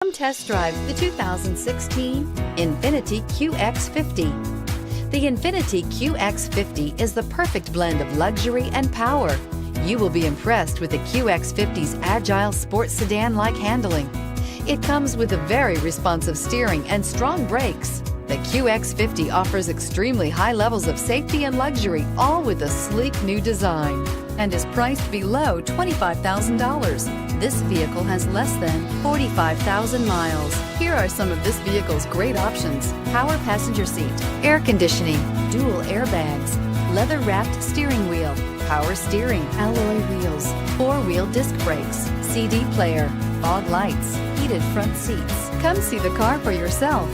Come test drive the 2016 INFINITI QX50. The INFINITI QX50 is the perfect blend of luxury and power. You will be impressed with the QX50's agile sports sedan-like handling. It comes with a very responsive steering and strong brakes. The QX50 offers extremely high levels of safety and luxury, all with a sleek new design, and is priced below $25,000. This vehicle has less than 45,000 miles. Here are some of this vehicle's great options: power passenger seat, air conditioning, dual airbags, leather-wrapped steering wheel, power steering, alloy wheels, four-wheel disc brakes, CD player, fog lights, heated front seats. Come see the car for yourself.